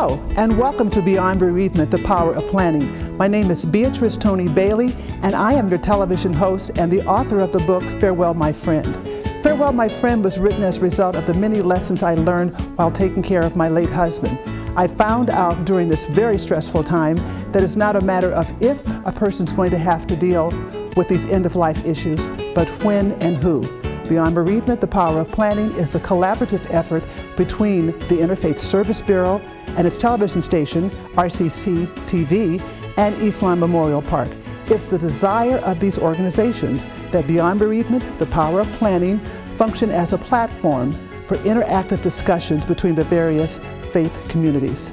Hello, and welcome to Beyond Bereavement, the Power of Planning. My name is Beatrice Tony Bailey, and I am your television host and the author of the book, Farewell, My Friend. Farewell, My Friend was written as a result of the many lessons I learned while taking care of my late husband. I found out during this very stressful time that it's not a matter of if a person's going to have to deal with these end-of-life issues, but when and who. Beyond Bereavement, the Power of Planning is a collaborative effort between the Interfaith Service Bureau and its television station, RCC TV, and Eastlawn Memorial Park. It's the desire of these organizations that Beyond Bereavement, the Power of Planning, function as a platform for interactive discussions between the various faith communities.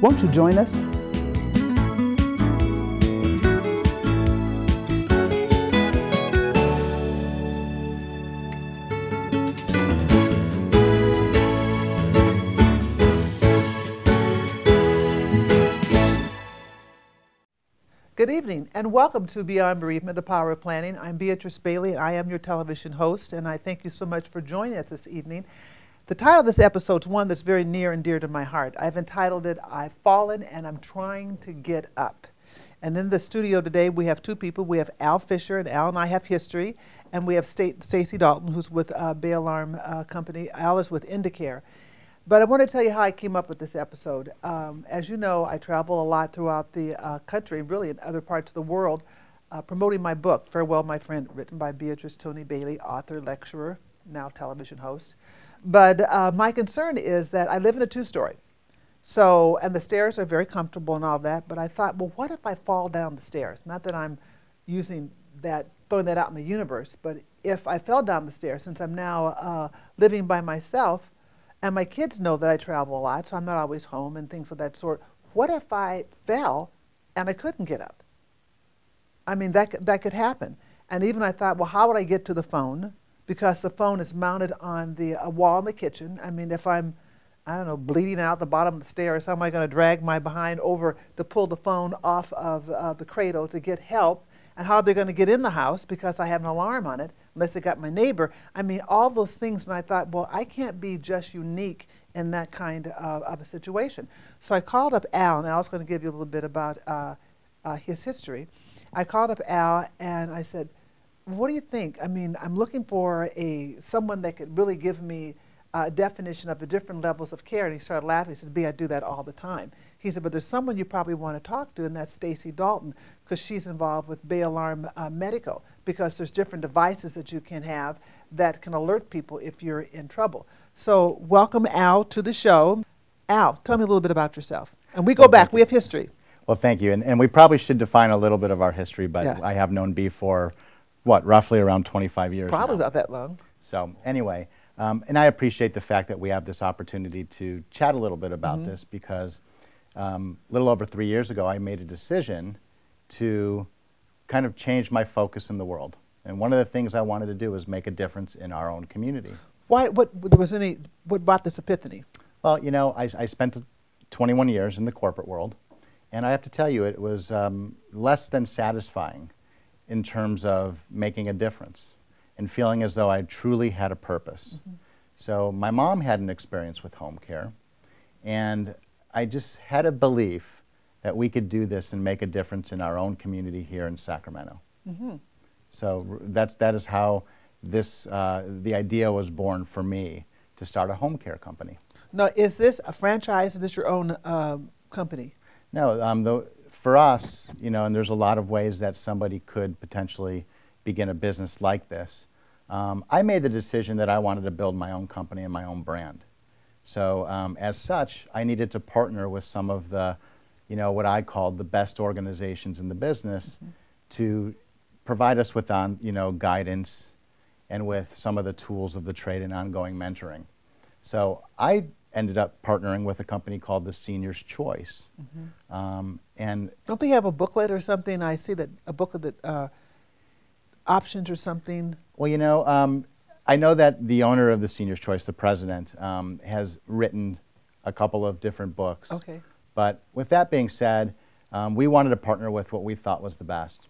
Won't you join us? Good evening, and welcome to Beyond Bereavement, the Power of Planning. I'm Beatrice Bailey, and I am your television host, and I thank you so much for joining us this evening. The title of this episode is one that's very near and dear to my heart. I've entitled it, I've Fallen and I'm Trying to Get Up. And in the studio today, we have two people. We have Al Fisher, and Al and I have history, and we have Stacy Dalton, who's with Bay Alarm Company. Al is with Indicare. But I want to tell you how I came up with this episode. As you know, I travel a lot throughout the country, really in other parts of the world, promoting my book, Farewell, My Friend, written by Beatrice Tony Bailey, author, lecturer, now television host. But my concern is that I live in a two-story. So, and the stairs are very comfortable and all that, but I thought, well, what if I fall down the stairs? Not that I'm using that, throwing that out in the universe, but if I fell down the stairs, since I'm now living by myself, and my kids know that I travel a lot, so I'm not always home and things of that sort. What if I fell and I couldn't get up? I mean, that could happen. And even I thought, well, how would I get to the phone? Because the phone is mounted on the wall in the kitchen. I mean, if I'm, I don't know, bleeding out the bottom of the stairs, how am I going to drag my behind over to pull the phone off of the cradle to get help? And how they're going to get in the house because I have an alarm on it, unless they got my neighbor. I mean, all those things, and I thought, well, I can't be just unique in that kind of a situation. So I called up Al, and Al's going to give you a little bit about his history. I called up Al, and I said, what do you think? I mean, I'm looking for someone that could really give me a definition of the different levels of care. And he started laughing. He said, B, I do that all the time. He said, but there's someone you probably want to talk to, and that's Stacy Dalton, because she's involved with Bay Alarm Medical, because there's different devices that you can have that can alert people if you're in trouble. So welcome, Al, to the show. Al, tell me a little bit about yourself. And we go back. We have history. Well, thank you. And we probably should define a little bit of our history, but yeah. I have known B for, what, roughly around 25 years Probably now. About that long. So anyway, and I appreciate the fact that we have this opportunity to chat a little bit about this, because a little over 3 years ago, I made a decision to kind of change my focus in the world. And one of the things I wanted to do was make a difference in our own community. Why? What brought this epiphany? Well, you know, I spent 21 years in the corporate world, and I have to tell you, it was less than satisfying in terms of making a difference and feeling as though I truly had a purpose. So my mom had an experience with home care, and I just had a belief that we could do this and make a difference in our own community here in Sacramento. So that is how this, the idea was born for me to start a home care company. Now, is this a franchise? Is this your own company? No, for us, you know, and there's a lot of ways that somebody could potentially begin a business like this. I made the decision that I wanted to build my own company and my own brand. So as such, I needed to partner with some of the, you know, what I called the best organizations in the business to provide us with, you know, guidance and with some of the tools of the trade and ongoing mentoring. So I ended up partnering with a company called the Seniors Choice. And don't they have a booklet or something? I see that a booklet that options or something. Well, you know, I know that the owner of the Seniors Choice, the president, has written a couple of different books. Okay. But with that being said, we wanted to partner with what we thought was the best.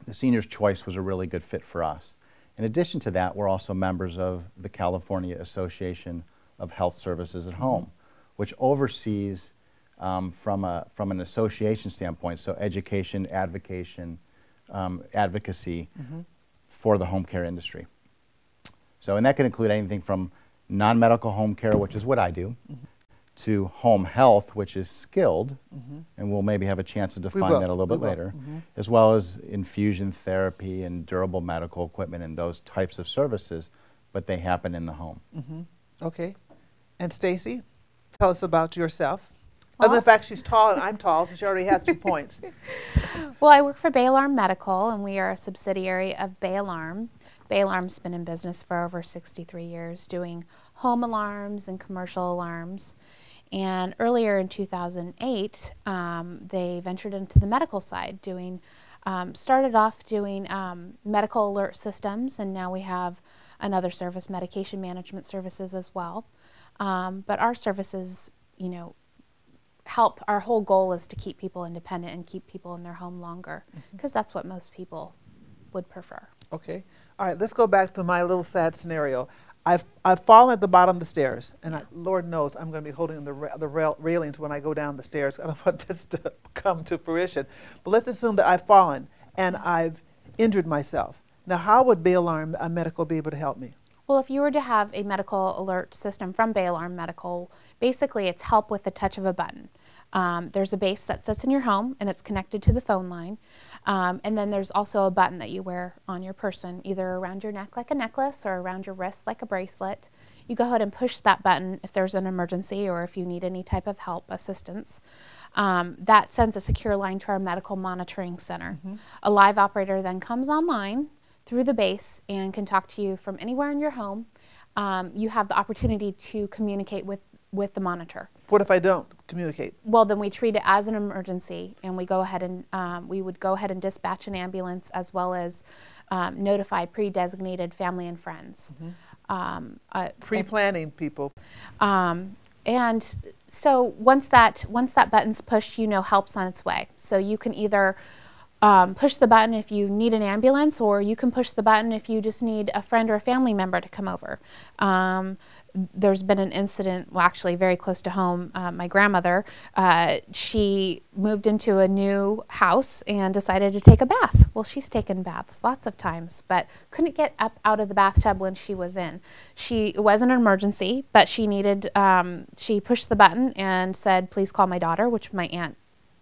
The Seniors Choice was a really good fit for us. In addition to that, we're also members of the California Association of Health Services at Home, which oversees from an association standpoint, so education, advocacy for the home care industry. So, and that can include anything from non-medical home care, which is what I do, to home health, which is skilled, and we'll maybe have a chance to define that a little bit later, as well as infusion therapy and durable medical equipment and those types of services, but they happen in the home. Okay. And Stacy, tell us about yourself. Other than the fact she's tall and I'm tall, so she already has 2 points. Well, I work for Bay Alarm Medical, and we are a subsidiary of Bay Alarm. Bay Alarm's been in business for over 63 years, doing home alarms and commercial alarms. And earlier in 2008, they ventured into the medical side, started off doing medical alert systems, and now we have another service, medication management services as well. But our services, you know, help. Our whole goal is to keep people independent and keep people in their home longer, because that's what most people would prefer. Okay. All right, let's go back to my little sad scenario. I've fallen at the bottom of the stairs, and Lord knows I'm going to be holding the railings when I go down the stairs. I don't want this to come to fruition. But let's assume that I've fallen and I've injured myself. Now, how would Bay Alarm Medical be able to help me? Well, if you were to have a medical alert system from Bay Alarm Medical, basically it's help with the touch of a button. There's a base that sits in your home, and it's connected to the phone line. And then there's also a button that you wear on your person, either around your neck like a necklace or around your wrist like a bracelet. You go ahead and push that button if there's an emergency or if you need any type of help, assistance. That sends a secure line to our medical monitoring center. A live operator then comes online through the base and can talk to you from anywhere in your home. You have the opportunity to communicate with the monitor. What if I don't communicate? Well, then we treat it as an emergency, and we go ahead and we would go ahead and dispatch an ambulance, as well as notify pre-designated family and friends. Pre-planning people. And so once that button's pushed, you know help's on its way. So you can either push the button if you need an ambulance, or you can push the button if you just need a friend or a family member to come over. There's been an incident, well, actually very close to home. My grandmother, she moved into a new house and decided to take a bath. Well, she's taken baths lots of times, but couldn't get up out of the bathtub when she was in. It wasn't an emergency, but she needed, she pushed the button and said, "Please call my daughter," which my aunt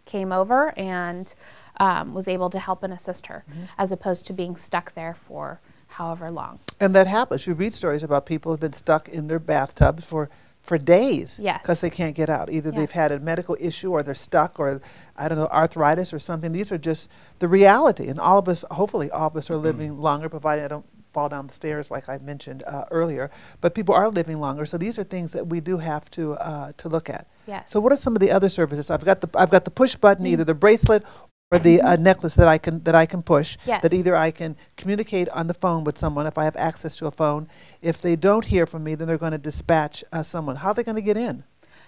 came over and was able to help and assist her, as opposed to being stuck there for however long. And that happens. You read stories about people who've been stuck in their bathtubs for days. Yes. Because they can't get out. Either they've had a medical issue, or they're stuck, or I don't know, arthritis or something. These are just the reality. And all of us, hopefully all of us, are living longer, provided I don't fall down the stairs like I mentioned earlier. But people are living longer, so these are things that we do have to look at. Yes. So what are some of the other services? I've got the push button, either the bracelet or the necklace that I can push. Yes. That either I can communicate on the phone with someone if I have access to a phone. If they don't hear from me, then they're going to dispatch someone. How are they going to get in?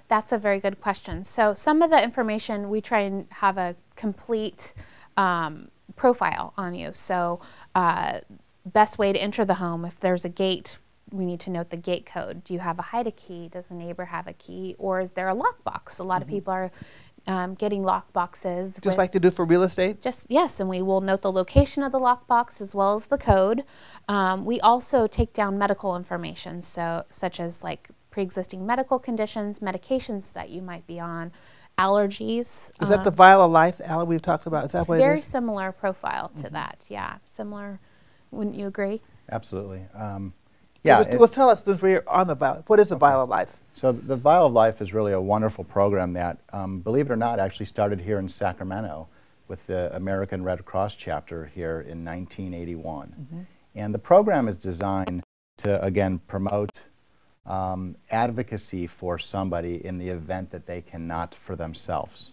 That's a very good question. So some of the information, we try and have a complete profile on you. So best way to enter the home, if there's a gate, we need to note the gate code. Do you have a hide a key? Does the neighbor have a key? Or is there a lockbox? A lot of people are getting lock boxes. Just like they do for real estate? Yes, and we will note the location of the lockbox as well as the code. We also take down medical information, so such as like pre-existing medical conditions, medications that you might be on, allergies. Is that the Vial of Life, Allie, we've talked about? Is that what it is? Very similar profile to that, yeah. Similar, wouldn't you agree? Absolutely. Yeah. Well, tell us, since we're on the Vial, what is the Vial of Life? So the Vial of Life is really a wonderful program that, believe it or not, actually started here in Sacramento with the American Red Cross chapter here in 1981. And the program is designed to, again, promote advocacy for somebody in the event that they cannot for themselves.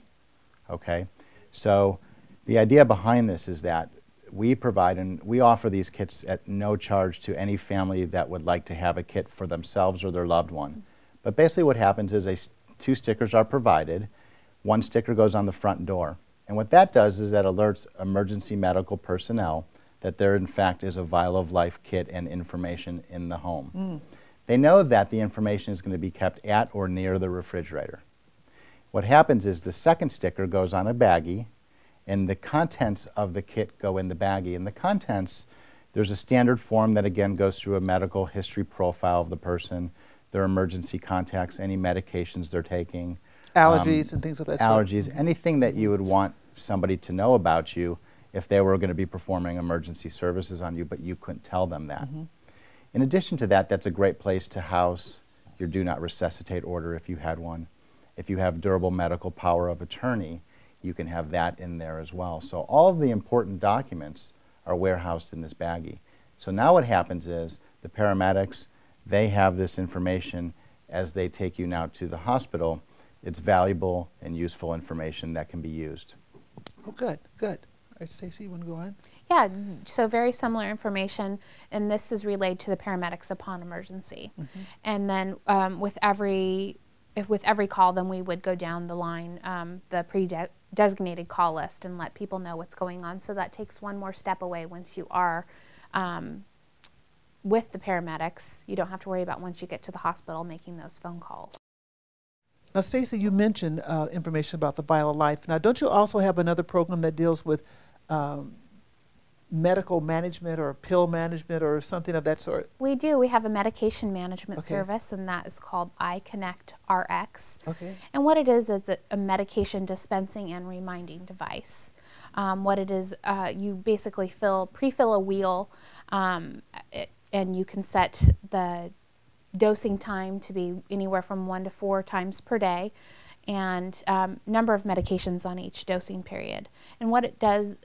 Okay? So the idea behind this is that we provide and we offer these kits at no charge to any family that would like to have a kit for themselves or their loved one. But basically what happens is two stickers are provided. One sticker goes on the front door. And what that does is that alerts emergency medical personnel that there in fact is a Vial of Life kit and information in the home. They know that the information is going to be kept at or near the refrigerator. What happens is the second sticker goes on a baggie, and the contents of the kit go in the baggie. And the contents, there's a standard form that again goes through a medical history profile of the person, their emergency contacts, any medications they're taking. Allergies and things of that sort. Allergies, anything that you would want somebody to know about you if they were going to be performing emergency services on you, but you couldn't tell them that. In addition to that, that's a great place to house your do not resuscitate order if you had one. If you have durable medical power of attorney, you can have that in there as well. So all of the important documents are warehoused in this baggie. So now what happens is the paramedics, they have this information as they take you now to the hospital. It's valuable and useful information that can be used. Oh, good, good. All right, Stacey, you want to go on? Yeah, so very similar information, and this is relayed to the paramedics upon emergency. And then with every call, then we would go down the line, the pre-designated call list, and let people know what's going on. So that takes one more step away once you are with the paramedics. You don't have to worry about once you get to the hospital making those phone calls. Now, Stacey, you mentioned information about the Vial of Life. Now, don't you also have another program that deals with medical management or pill management or something of that sort? We do. We have a medication management service, and that is called iConnect RX. And what it is a medication dispensing and reminding device. What it is, you basically pre-fill a wheel, and you can set the dosing time to be anywhere from 1 to 4 times per day, and number of medications on each dosing period. And what it does,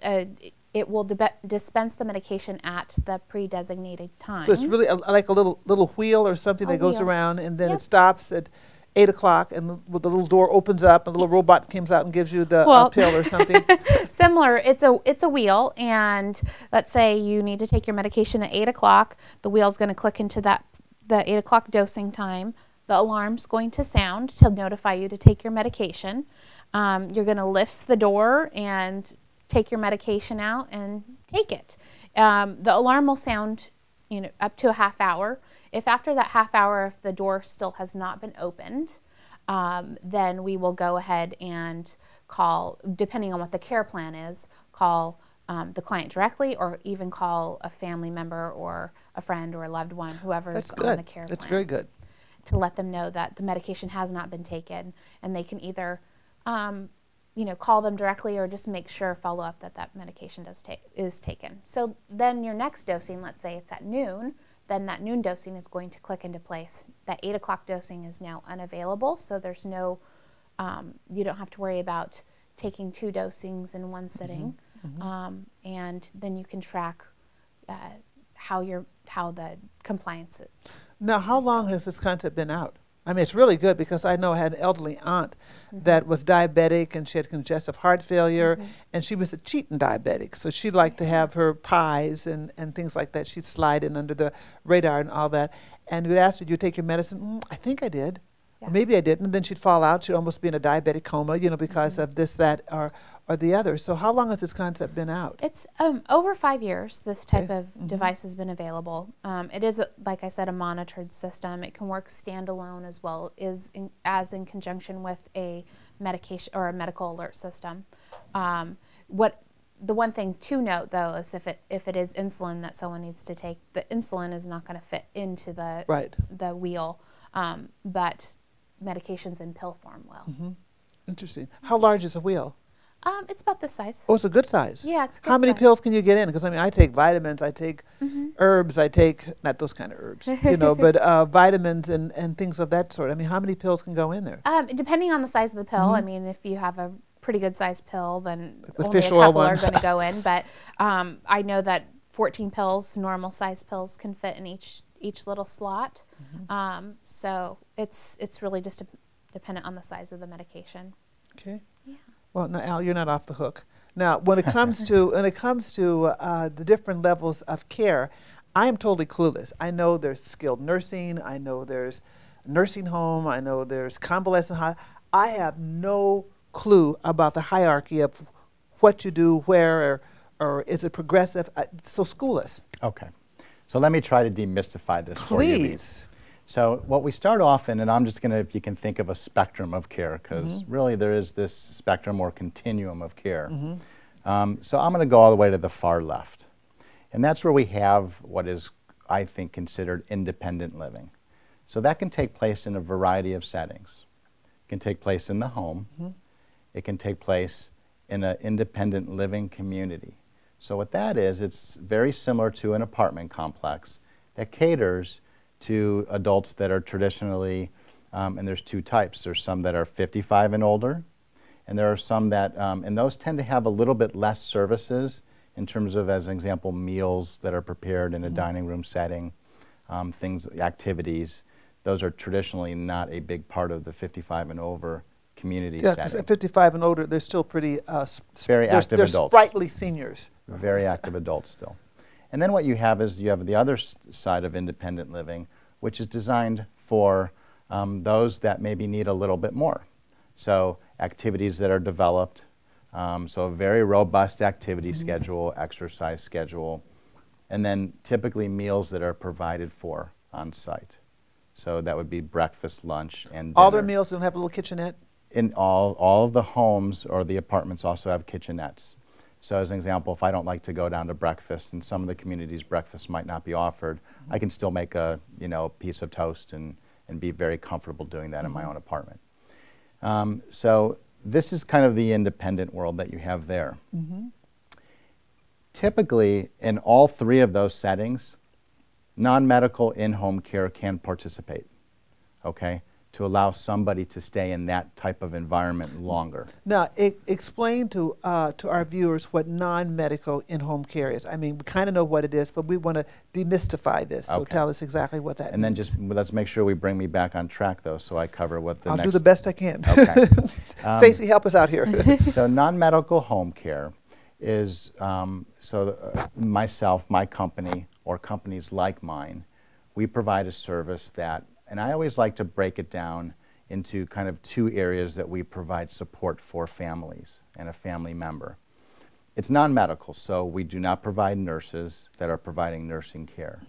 it will dispense the medication at the pre-designated time. So it's really like a little wheel or something that goes around, and then it stops at 8 o'clock, and the little door opens up, and a little robot comes out and gives you the pill or something. Similar. It's a wheel, and let's say you need to take your medication at 8 o'clock. The wheel's going to click into the 8 o'clock dosing time. The alarm's going to sound to notify you to take your medication. You're going to lift the door and take your medication out and take it. The alarm will sound, up to a half hour. If after that half hour, if the door still has not been opened, then we will go ahead and call, depending on what the care plan is, call the client directly, or even call a family member or a friend or a loved one, whoever is on the care plan. That's very good. To let them know that the medication has not been taken, and they can either call them directly or just make sure, follow up that medication is taken. So then your next dosing, let's say it's at noon, then that noon dosing is going to click into place. That 8 o'clock dosing is now unavailable, so there's no, you don't have to worry about taking 2 dosings in one sitting, and then you can track how the compliance. Now, how long has this concept been out? I mean, it's really good, because I know I had an elderly aunt that was diabetic, and she had congestive heart failure, and she was a cheating diabetic. So she liked to have her pies and things like that. She'd slide in under the radar and all that. And we'd ask her, "Did you take your medicine?" I think I did. Or maybe I didn't. And then she'd fall out. She'd almost be in a diabetic coma, because of this, that, or the other. So how long has this concept been out? It's over 5 years. This type of device has been available. It is, like I said, a monitored system. It can work standalone as well as in conjunction with a medication or a medical alert system. The one thing to note, though, is if it is insulin that someone needs to take, the insulin is not going to fit into the wheel, but medications in pill form will. Interesting. How large is a wheel? It's about this size. Oh, it's a good size. Yeah, it's a good How many size. pills can you get in? Because, I mean, I take vitamins, I take herbs, I take, not those kind of herbs, but vitamins and things of that sort. I mean, how many pills can go in there? Depending on the size of the pill. I mean, if you have a pretty good sized pill, then The only a fish oil couple one. are going to go in. But I know that 14 pills, normal size pills, can fit in each little slot. So it's really just dependent on the size of the medication. Okay. Yeah. Well, now, Al, you're not off the hook. Now, when it comes to the different levels of care, I am totally clueless. I know there's skilled nursing. I know there's nursing home. I know there's convalescent hospital. I have no clue about the hierarchy of what you do, where, or is it progressive? So school us. Okay. So let me try to demystify this for you. Please. So what we start off in, and I'm just going to, if you can think of a spectrum of care, because really there is this spectrum or continuum of care. So I'm going to go all the way to the far left. And that's where we have what is, I think, considered independent living. So that can take place in a variety of settings. It can take place in the home. It can take place in an independent living community. So what that is, it's very similar to an apartment complex that caters to adults that are traditionally, and there's two types. There's some that are 55 and older, and there are some that, and those tend to have a little bit less services in terms of, as an example, meals that are prepared in a dining room setting, activities. Those are traditionally not a big part of the 55 and over community Yeah, because setting. at 55 and older, they're still pretty Very active they're adults. sprightly seniors. Very active adults still. And then what you have is you have the other side of independent living, which is designed for those that maybe need a little bit more. So activities that are developed, so a very robust activity schedule, exercise schedule, and then typically meals that are provided for on site. So that would be breakfast, lunch, and dinner. All their meals don't have a little kitchenette? In all of the homes or the apartments also have kitchenettes. So as an example, if I don't like to go down to breakfast, and some of the communities breakfast might not be offered, I can still make a piece of toast and be very comfortable doing that in my own apartment. So this is kind of the independent world that you have there. Typically, in all three of those settings, non-medical in-home care can participate, okay, to allow somebody to stay in that type of environment longer. Now, explain to our viewers what non-medical in-home care is. I mean, we kind of know what it is, but we want to demystify this. So Okay. tell us exactly what that And then means. just let's make sure we bring me back on track, though, so I cover what the I'll next... do the best I can. Okay. Stacy, help us out here. So non-medical home care is, myself, my company, or companies like mine, we provide a service that, and I always like to break it down into kind of two areas that we provide support for families and a family member. It's non-medical, so we do not provide nurses that are providing nursing care,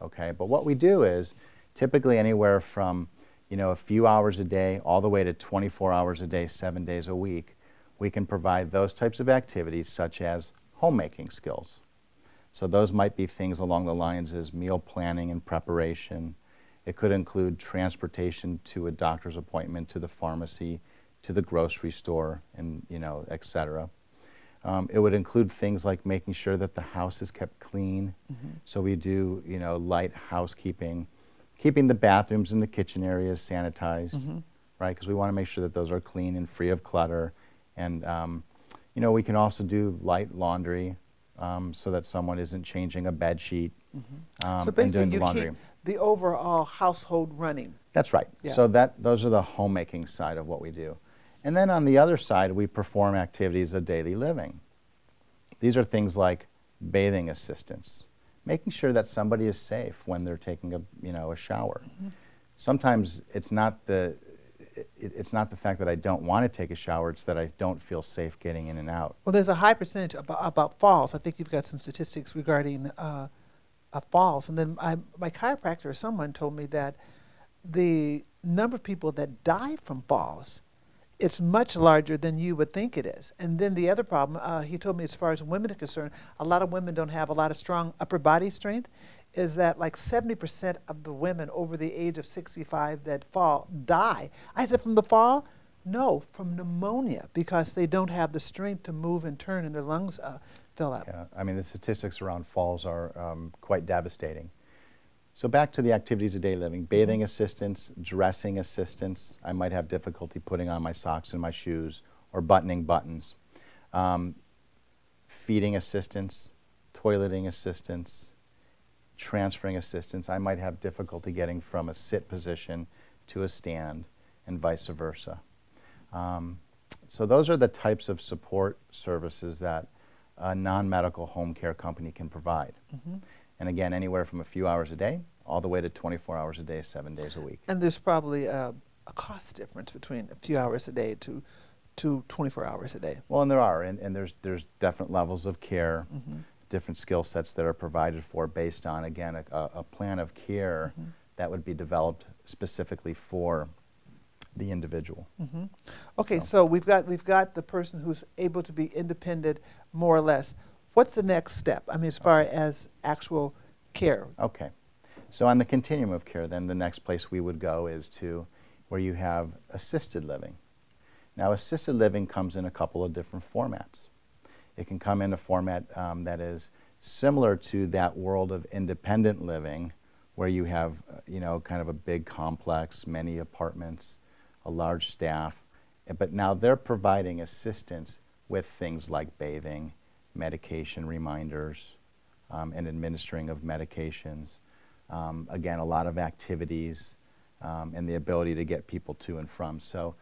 okay? But what we do is typically anywhere from, a few hours a day all the way to 24 hours a day, 7 days a week, we can provide those types of activities such as homemaking skills. So those might be things along the lines as meal planning and preparation. It could include transportation to a doctor's appointment, to the pharmacy, to the grocery store, and et cetera. It would include things like making sure that the house is kept clean. So we do, light housekeeping, keeping the bathrooms and the kitchen areas sanitized, right? Because we want to make sure that those are clean and free of clutter. And we can also do light laundry so that someone isn't changing a bed sheet So and doing basically, the you laundry. keep the overall household running. That's right. Yeah. So those are the homemaking side of what we do. And then on the other side, we perform activities of daily living. These are things like bathing assistance, making sure that somebody is safe when they're taking a shower. Sometimes it's not the fact that I don't want to take a shower, it's that I don't feel safe getting in and out. Well, there's a high percentage about falls. I think you've got some statistics regarding falls. And then my chiropractor or someone told me that the number of people that die from falls, it's much larger than you would think it is. And then the other problem, he told me as far as women are concerned, a lot of women don't have a lot of strong upper body strength, is that like 70% of the women over the age of 65 that fall die. I said, from the fall? No, from pneumonia, because they don't have the strength to move and turn and their lungs fill up. Yeah, I mean, the statistics around falls are quite devastating. So back to the activities of daily living, bathing assistance, dressing assistance. I might have difficulty putting on my socks and my shoes or buttoning buttons. Feeding assistance, toileting assistance, transferring assistance. I might have difficulty getting from a sit position to a stand and vice versa. So those are the types of support services that a non-medical home care company can provide. And again, anywhere from a few hours a day all the way to 24 hours a day, 7 days a week. And there's probably a cost difference between a few hours a day to 24 hours a day. Well, and there are, and there's different levels of care, different skill sets that are provided for based on, again, a plan of care that would be developed specifically for the individual. Okay, so we've got the person who's able to be independent, more or less. What's the next step? I mean, as far as actual care. Okay. So on the continuum of care, then the next place we would go is to where you have assisted living. Now, assisted living comes in a couple of different formats. It can come in a format that is similar to that world of independent living, where you have, kind of a big complex, many apartments, a large staff, but now they're providing assistance with things like bathing, medication reminders, and administering of medications. Again, a lot of activities, and the ability to get people to and from. So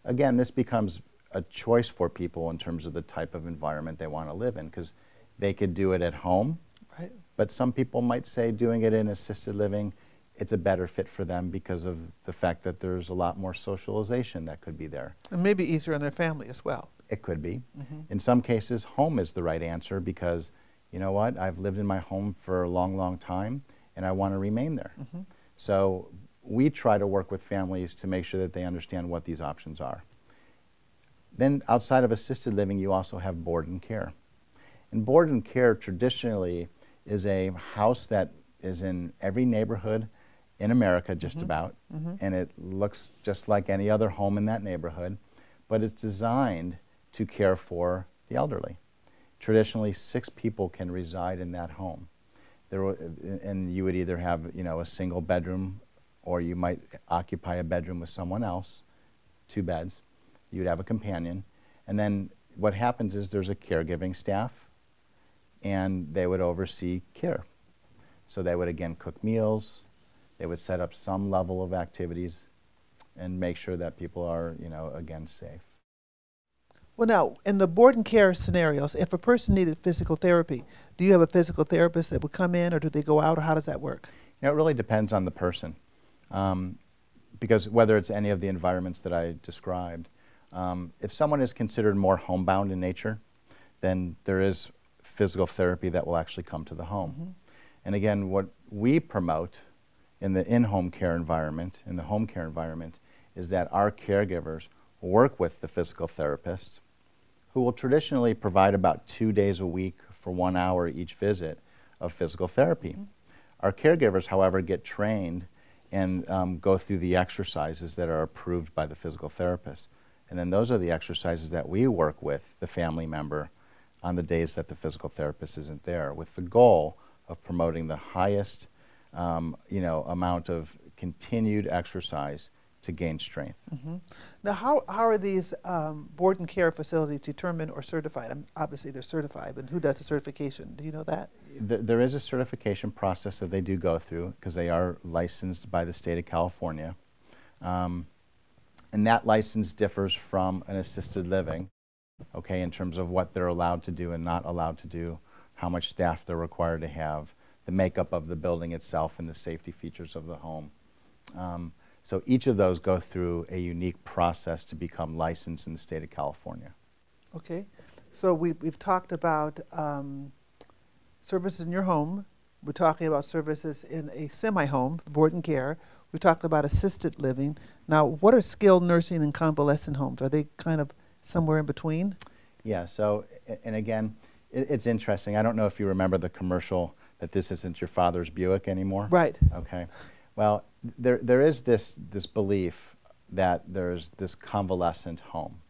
again, this becomes a choice for people in terms of the type of environment they want to live in, because they could do it at home, Right. but some people might say doing it in assisted living, it's a better fit for them because of the fact that there's a lot more socialization that could be there. And maybe easier on their family as well. It could be. In some cases, home is the right answer because, you know what, I've lived in my home for a long, long time, and I want to remain there. So we try to work with families to make sure that they understand what these options are. Then outside of assisted living, you also have board and care. And board and care traditionally is a house that is in every neighborhood in America, just about, and it looks just like any other home in that neighborhood, but it's designed to care for the elderly. Traditionally, 6 people can reside in that home. And you would either have, a single bedroom, or you might occupy a bedroom with someone else, 2 beds. You'd have a companion. And then what happens is there's a caregiving staff, and they would oversee care. So they would, again, cook meals. They would set up some level of activities and make sure that people are, again, safe. Well, now, in the board and care scenarios, if a person needed physical therapy, do you have a physical therapist that would come in, or do they go out, or how does that work? It really depends on the person. Because whether it's any of the environments that I described, if someone is considered more homebound in nature, then there is physical therapy that will actually come to the home. And again, what we promote in the in-home care environment, in the home care environment, is that our caregivers work with the physical therapist, who will traditionally provide about 2 days a week for 1 hour each visit of physical therapy. Our caregivers, however, get trained and go through the exercises that are approved by the physical therapist. And then those are the exercises that we work with the family member on the days that the physical therapist isn't there, with the goal of promoting the highest amount of continued exercise to gain strength. Now, how are these board and care facilities determined or certified? Obviously, they're certified, but who does the certification? Do you know that? There is a certification process that they do go through, because they are licensed by the state of California. And that license differs from an assisted living, okay, in terms of what they're allowed to do and not allowed to do, how much staff they're required to have, the makeup of the building itself, and the safety features of the home. So each of those go through a unique process to become licensed in the state of California. Okay. So we've talked about services in your home. We're talking about services in a semi-home, board and care. We talked about assisted living. Now, what are skilled nursing and convalescent homes? Are they kind of somewhere in between? Yeah, so, and again, it's interesting. I don't know if you remember the commercial that this isn't your father's Buick anymore. Right. Okay. Well, there is this belief that there's this convalescent home.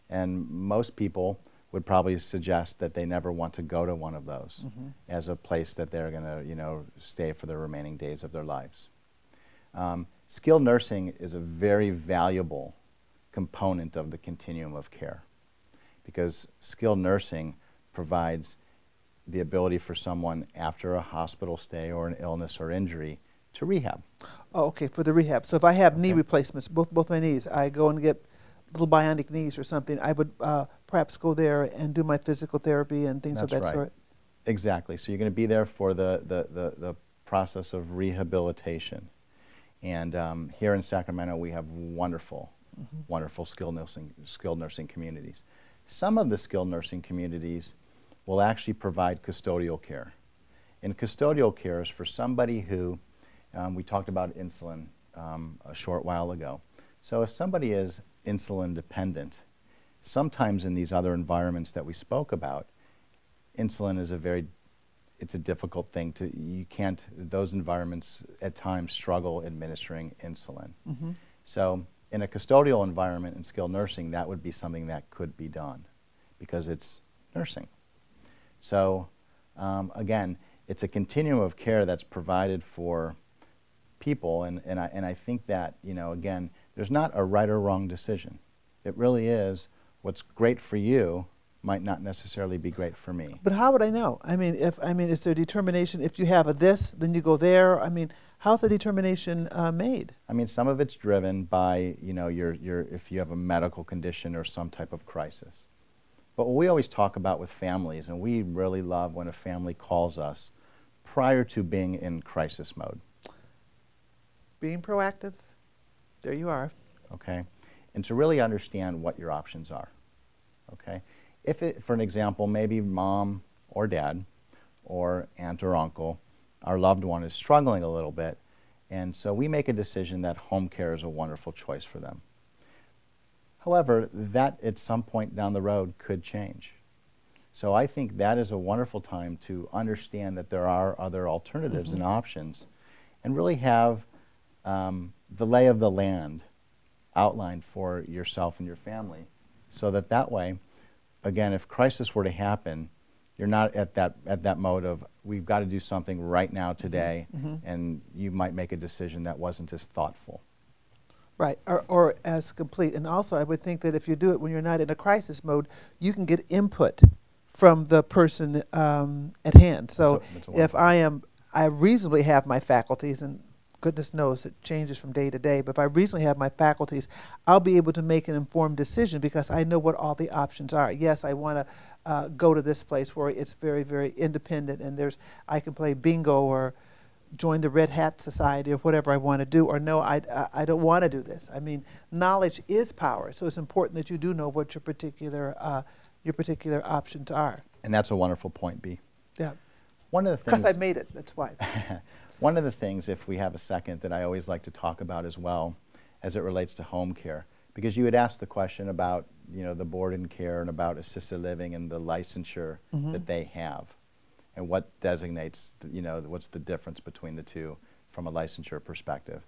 And most people would probably suggest that they never want to go to one of those as a place that they're going to, stay for the remaining days of their lives. Skilled nursing is a very valuable component of the continuum of care, because skilled nursing provides the ability for someone after a hospital stay or an illness or injury to rehab. Oh, okay, for the rehab. So if I have knee replacements, both my knees, I go and get little bionic knees or something, I would perhaps go there and do my physical therapy and things of that sort. Exactly. So you're going to be there for the process of rehabilitation. And here in Sacramento, we have wonderful, wonderful skilled nursing communities. Some of the skilled nursing communities will actually provide custodial care. And custodial care is for somebody who We talked about insulin a short while ago. So if somebody is insulin dependent, sometimes in these other environments that we spoke about, insulin is it's a difficult thing those environments at times struggle administering insulin. Mm-hmm. So in a custodial environment in skilled nursing, that would be something that could be done because it's nursing. So again, it's a continuum of care that's provided for people, and I think that, again, there's not a right or wrong decision. It really is what's great for you might not necessarily be great for me. But how would I know? Is there determination if you have a this, then you go there? How's the determination made? Some of it's driven by, if you have a medical condition or some type of crisis. But what we always talk about with families, and we really love when a family calls us prior to being in crisis mode. Being proactive, there you are. Okay, and to really understand what your options are. Okay, for an example, maybe mom or dad or aunt or uncle, our loved one is struggling a little bit, and so we make a decision that home care is a wonderful choice for them. However, that at some point down the road could change. So I think that is a wonderful time to understand that there are other alternatives and options, and really have the lay of the land outlined for yourself and your family, so that way, again, if crisis were to happen, you're not at that mode of, we've got to do something right now today, and you might make a decision that wasn't as thoughtful. Right, or as complete. And also, I would think that if you do it when you're not in a crisis mode, you can get input from the person at hand. So if I reasonably have my faculties, and goodness knows it changes from day to day, but if I reasonably have my faculties, I'll be able to make an informed decision because I know what all the options are. Yes, I want to go to this place where it's very, very independent, and I can play bingo or join the Red Hat Society or whatever I want to do, or no, I don't want to do this. Knowledge is power, so it's important that you do know what your particular options are. And that's a wonderful point, B. Yeah. One of the things, because I made it, that's why. One of the things, if we have a second, that I always like to talk about as well, as it relates to home care, because you had asked the question about the board and care and about assisted living and the licensure that they have, and what designates what's the difference between the two from a licensure perspective.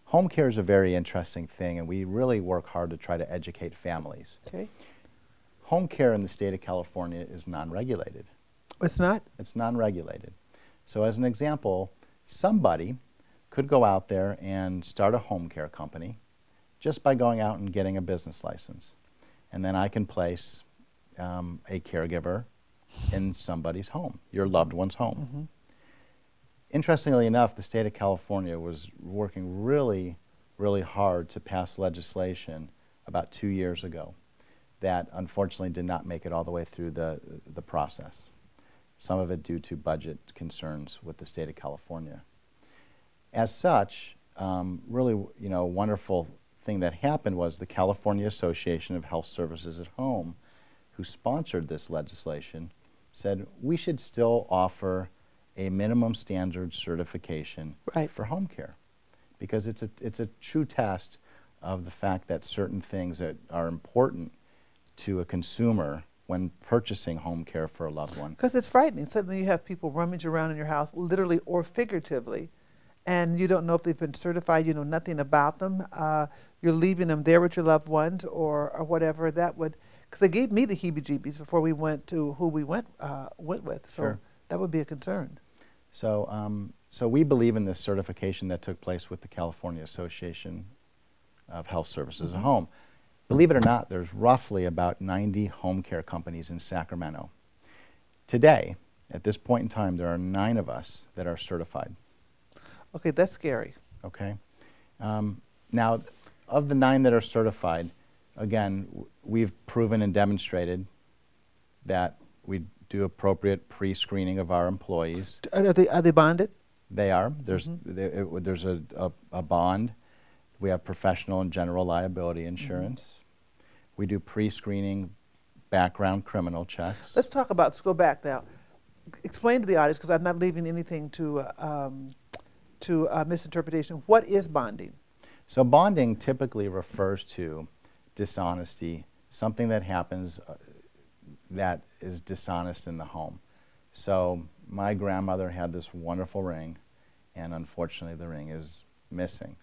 Home care is a very interesting thing, and we really work hard to try to educate families. Okay. Home care in the state of California is non-regulated. It's not? It's non-regulated. So as an example, somebody could go out there and start a home care company just by going out and getting a business license. And then I can place a caregiver in somebody's home, your loved one's home. Interestingly enough, the state of California was working really, really hard to pass legislation about 2 years ago that unfortunately did not make it all the way through the process. Some of it due to budget concerns with the state of California. As such, really, a wonderful thing that happened was the California Association of Health Services at Home, who sponsored this legislation, said we should still offer a minimum standard certification for home care, because it's a true test of the fact that certain things that are important to a consumer when purchasing home care for a loved one. Because it's frightening. Suddenly you have people rummage around in your house, literally or figuratively, and you don't know if they've been certified, you know nothing about them. You're leaving them there with your loved ones or whatever. That would, because they gave me the heebie-jeebies before we went to who we went with. So Sure. That would be a concern. So, so we believe in this certification that took place with the California Association of Health Services at Home. Believe it or not, there's roughly about 90 home care companies in Sacramento. Today, at this point in time, there are 9 of us that are certified. Okay, that's scary. Okay. Now, of the 9 that are certified, again, we've proven and demonstrated that we do appropriate pre-screening of our employees. Are they bonded? They are. There's there's a bond. We have professional and general liability insurance. We do pre-screening background criminal checks. Let's talk about, let's go back now. Explain to the audience, because I'm not leaving anything to to misinterpretation. What is bonding? So bonding typically refers to dishonesty, something that happens that is dishonest in the home. So my grandmother had this wonderful ring, and unfortunately the ring is missing.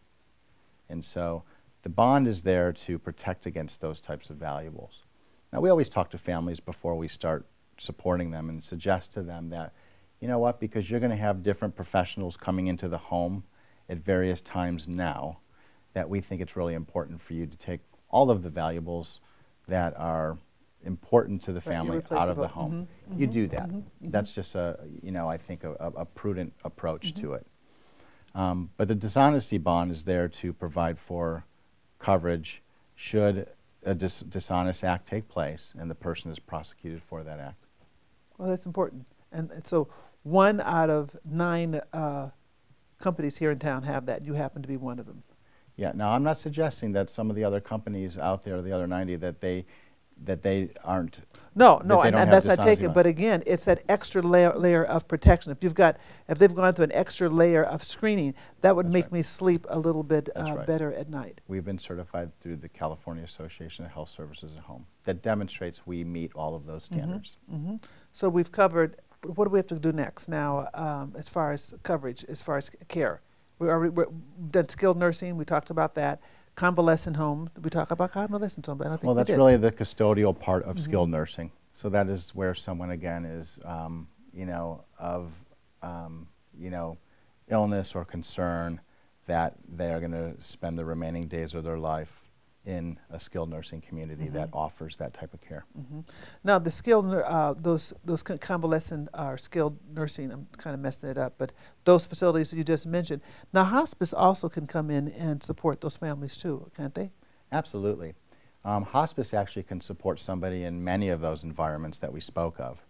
And so the bond is there to protect against those types of valuables. Now, we always talk to families before we start supporting them and suggest to them that, you know what, because you're going to have different professionals coming into the home at various times now, that we think it's really important for you to take all of the valuables that are important to the family out of the home. You do that. That's just a, you know, I think a prudent approach to it. But the dishonesty bond is there to provide for coverage should a dishonest act take place and the person is prosecuted for that act. Well, that's important. And so 1 out of 9 companies here in town have that. You happen to be one of them. Yeah. Now, I'm not suggesting that some of the other companies out there, the other 90, that they aren't. No, that they and don't have that's not dishonesty taken. bond. But again, it's that extra layer of protection. If they've gone through an extra layer of screening, that would make me sleep a little bit better at night. We've been certified through the California Association of Health Services at Home. That demonstrates we meet all of those standards. So we've covered. What do we have to do next now, as far as coverage, as far as care? We've done skilled nursing. We talked about that. Convalescent home. We talk about convalescent home, but I don't think Well, we that's did. really the custodial part of skilled nursing. So that is where someone, again, is, you know, of, you know, illness or concern that they are going to spend the remaining days of their life in a skilled nursing community that offers that type of care. Now, the skilled, those convalescent or skilled nursing, I'm kind of messing it up, but those facilities that you just mentioned. Now, hospice also can come in and support those families too, can't they? Absolutely. Hospice actually can support somebody in many of those environments that we spoke of.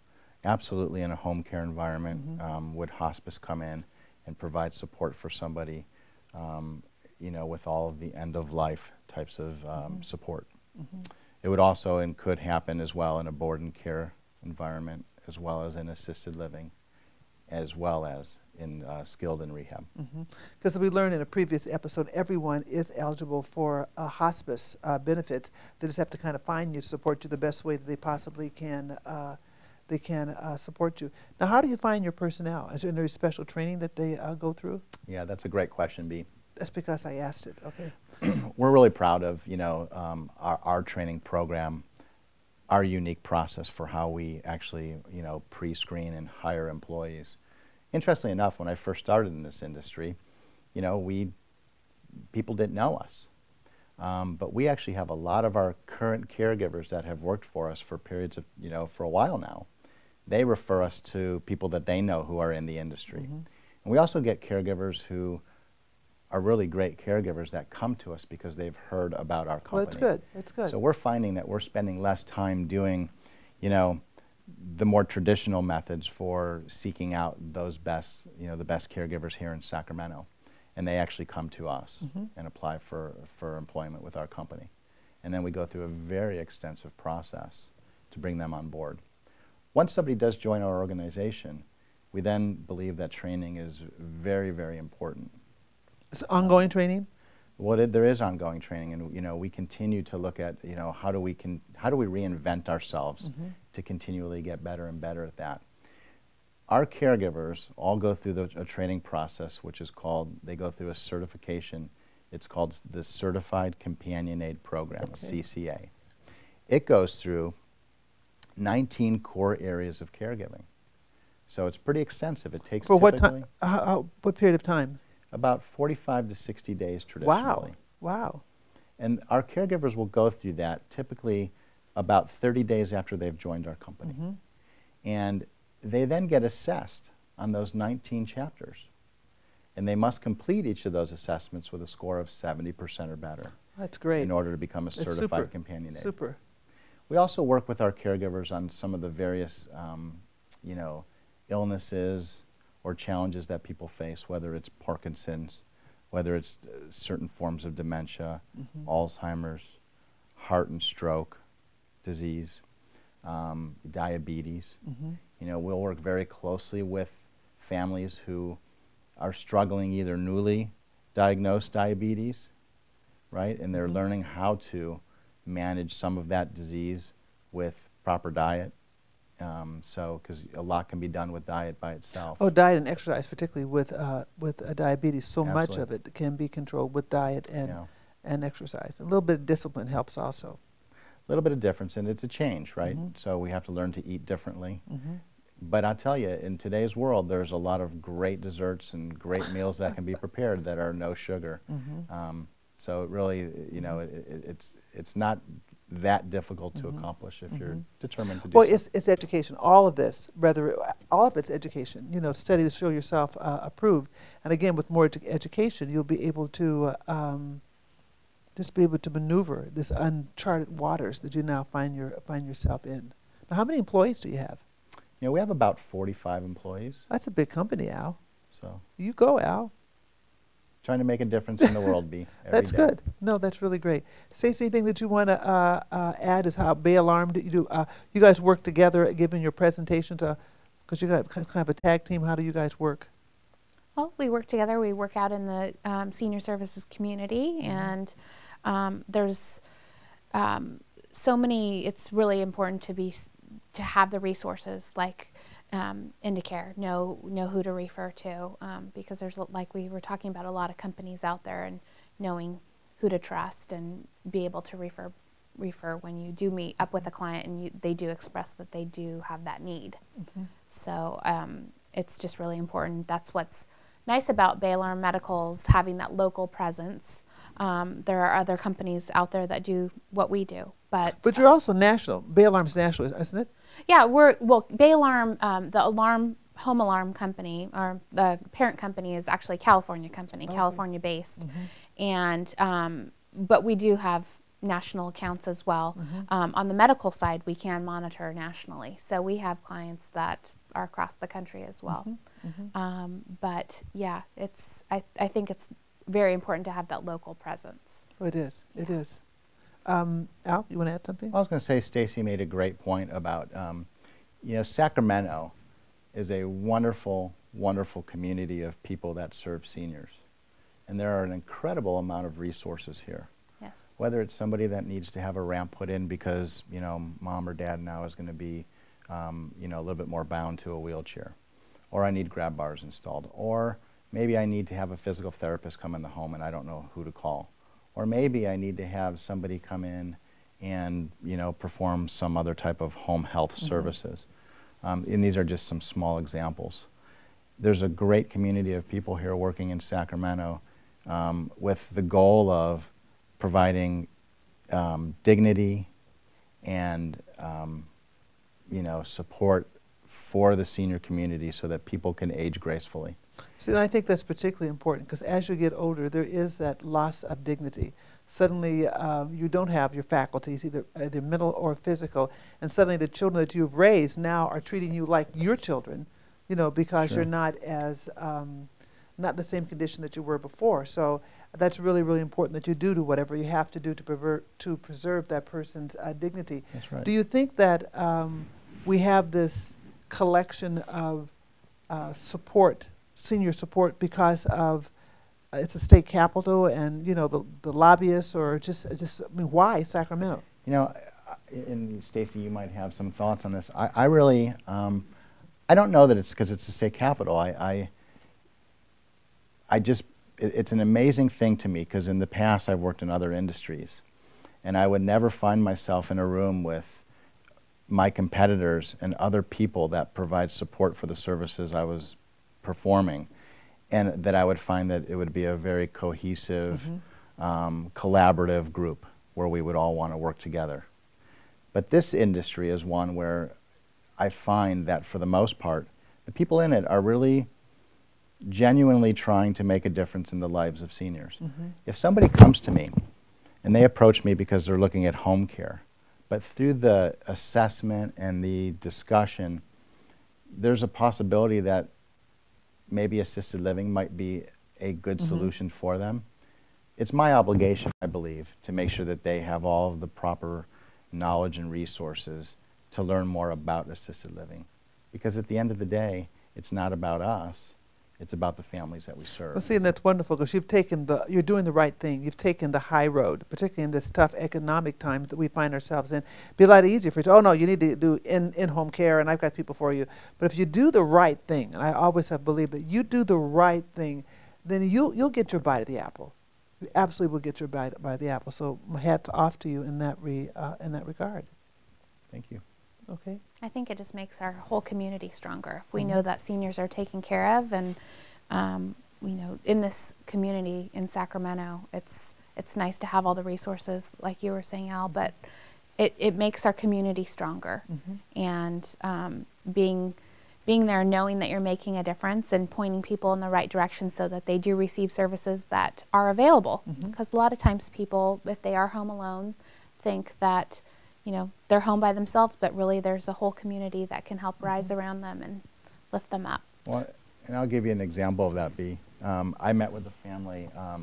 Absolutely, in a home care environment, would hospice come in and provide support for somebody, you know, with all of the end-of-life types of support. It would also and could happen as well in a board and care environment, as well as in assisted living, as well as in skilled and rehab. Because we learned in a previous episode, everyone is eligible for hospice benefits. They just have to kind of find you, support you the best way that they possibly can. They can support you. Now, how do you find your personnel? Is there any special training that they go through? Yeah, that's a great question, B. That's because I asked it. Okay. We're really proud of, you know, our training program, our unique process for how we actually, you know, pre-screen and hire employees. Interestingly enough, when I first started in this industry, you know, people didn't know us. But we actually have a lot of our current caregivers that have worked for us for periods of, you know, for a while now. They refer us to people that they know who are in the industry. And we also get caregivers who are really great caregivers that come to us because they've heard about our company. Well, that's good. That's good. So we're finding that we're spending less time doing, you know, the more traditional methods for seeking out those best, you know, the best caregivers here in Sacramento. And they actually come to us and apply for employment with our company. And then we go through a very extensive process to bring them on board. Once somebody does join our organization, we then believe that training is very, very important. It's ongoing training? Well, there is ongoing training, and you know, we continue to look at, you know, how do we reinvent ourselves to continually get better and better at that. Our caregivers all go through a training process, which is called, they go through a certification. It's called the Certified Companion Aid Program, CCA. It goes through 19 core areas of caregiving. So it's pretty extensive. It takes For what typically time? What period of time? about 45 to 60 days traditionally. Wow. And our caregivers will go through that typically about 30 days after they've joined our company. And they then get assessed on those 19 chapters. And they must complete each of those assessments with a score of 70% or better. That's great. In order to become a That's certified super. companion aid. Super. We also work with our caregivers on some of the various, you know, illnesses or challenges that people face, whether it's Parkinson's, whether it's certain forms of dementia, Alzheimer's, heart and stroke disease, diabetes. You know, we'll work very closely with families who are struggling either newly diagnosed diabetes, right? And they're learning how to manage some of that disease with proper diet. Because a lot can be done with diet by itself. Oh, diet and exercise, particularly with diabetes. So much Absolutely. of it can be controlled with diet and Yeah. and exercise. A little bit of discipline helps also. A little bit of difference, and it's a change, right? So we have to learn to eat differently. But I'll tell you, in today's world, there's a lot of great desserts and great meals that can be prepared that are no sugar. So it really, you know, it's not that difficult to accomplish if you're determined to do Well, so. it's education. All of this, all of it's education. You know, study to show yourself approved. And again, with more education, you'll be able to just be able to maneuver this uncharted waters that you now find yourself in. Now, how many employees do you have? You know, we have about 45 employees, That's a big company, Al. so You go, Al. trying to make a difference in the world, every That's day. good. No, that's really great. Stacey, anything that you want to add is how Bay Alarm, you guys work together giving your presentations, because you got kind of a tag team. How do you guys work? Well, we work together. We work out in the senior services community, and there's so many. It's really important to have the resources like Indicare, know who to refer to, because there's, like we were talking about, a lot of companies out there, and knowing who to trust and be able to refer when you do meet up with a client and they do express that they do have that need. So it's just really important. That's what's nice about Bay Alarm Medical's having that local presence. There are other companies out there that do what we do, but you're also national. Bay Alarm's national, isn't it? yeah, Bay Alarm, the home alarm company, or the parent company, is actually a California company, California based, and but we do have national accounts as well. On the medical side, we can monitor nationally, so we have clients that are across the country as well. But yeah, I think it's very important to have that local presence. Oh, it is. It is. Al, you want to add something? I was going to say, Stacey made a great point about, you know, Sacramento is a wonderful, wonderful community of people that serve seniors. And there are an incredible amount of resources here. Yes. Whether it's somebody that needs to have a ramp put in because, you know, mom or dad now is going to be, you know, a little bit more bound to a wheelchair. Or I need grab bars installed. Or maybe I need to have a physical therapist come in the home and I don't know who to call. Or maybe I need to have somebody come in and, you know, perform some other type of home health services. And these are just some small examples. There's a great community of people here working in Sacramento with the goal of providing dignity and, you know, support for the senior community so that people can age gracefully. See, and I think that's particularly important because as you get older, there is that loss of dignity. Suddenly, you don't have your faculties, either mental or physical, and suddenly the children that you've raised now are treating you like your children, you know, because you're not as not the same condition that you were before. So that's really, really important that you do whatever you have to do to preserve that person's dignity. That's right. Do you think that we have this collection of support, senior support, because of it's a state capital and, you know, the lobbyists, or just I mean, why Sacramento? You know, and Stacey, you might have some thoughts on this. I really, I don't know that it's because it's the state capital. I just, it's an amazing thing to me because in the past I've worked in other industries and I would never find myself in a room with my competitors and other people that provide support for the services I was performing, and that I would find that it would be a very cohesive, collaborative group where we would all want to work together. But this industry is one where I find that for the most part, the people in it are really genuinely trying to make a difference in the lives of seniors. If somebody comes to me and they approach me because they're looking at home care, but through the assessment and the discussion, there's a possibility that maybe assisted living might be a good solution for them. It's my obligation, I believe, to make sure that they have all of the proper knowledge and resources to learn more about assisted living. Because at the end of the day, it's not about us, It's about the families that we serve. Well, see, and that's wonderful because you're doing the right thing. You've taken the high road, particularly in this tough economic times that we find ourselves in. It'd be a lot easier for you to, oh no, you need to do in-home care and I've got people for you. But if you do the right thing, and I always have believed that you do the right thing, then you'll get your bite of the apple. You absolutely will get your bite of the apple. So my hat's off to you in that regard. Thank you. Okay. I think it just makes our whole community stronger. If we know that seniors are taken care of, and in this community in Sacramento, it's nice to have all the resources, like you were saying, Al. But it makes our community stronger, and being there, knowing that you're making a difference and pointing people in the right direction so that they do receive services that are available. Because a lot of times people, if they are home alone, think that they're home by themselves, but really there's a whole community that can help rise around them and lift them up. Well, and I'll give you an example of that, Bea. I met with a family. I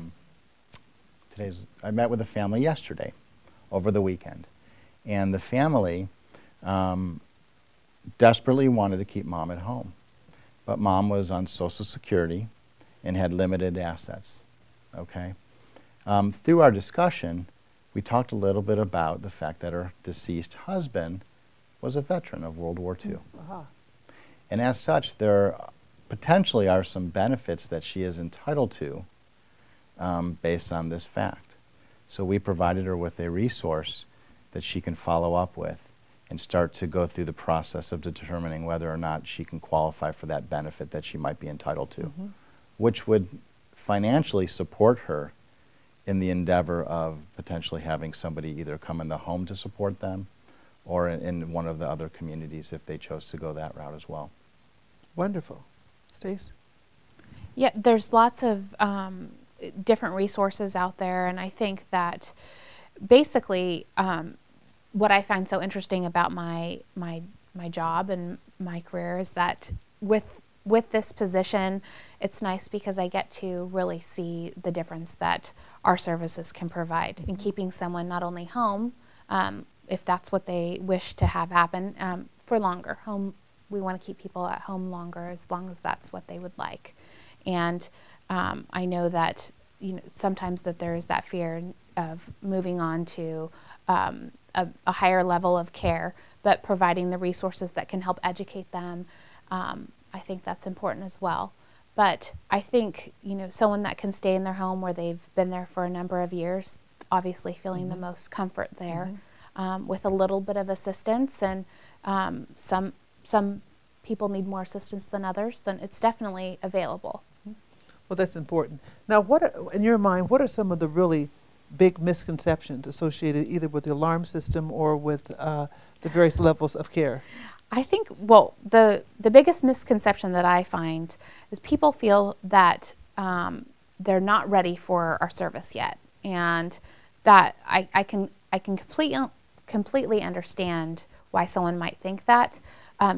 met with a family yesterday, over the weekend, and the family desperately wanted to keep Mom at home, but Mom was on Social Security and had limited assets. Okay. Through our discussion, we talked a little bit about the fact that her deceased husband was a veteran of World War II. And as such, there potentially are some benefits that she is entitled to based on this fact. So we provided her with a resource that she can follow up with and start to go through the process of determining whether or not she can qualify for that benefit that she might be entitled to, which would financially support her in the endeavor of potentially having somebody either come in the home to support them or in one of the other communities if they chose to go that route as well. Wonderful. Stace? Yeah, there's lots of different resources out there, and I think that basically what I find so interesting about my job and my career is that with this position, it's nice because I get to really see the difference that our services can provide in keeping someone not only home, if that's what they wish to have happen, for longer. We want to keep people at home longer, as long as that's what they would like. And I know that sometimes that there is that fear of moving on to a higher level of care, but providing the resources that can help educate them. I think that's important as well. But I think, someone that can stay in their home where they've been there for a number of years, obviously feeling the most comfort there, with a little bit of assistance, and some people need more assistance than others, then it's definitely available. Well, that's important. Now, in your mind, what are some of the really big misconceptions associated either with the alarm system or with the various levels of care? I think, well, the biggest misconception that I find is people feel that they're not ready for our service yet, and that I can completely understand why someone might think that.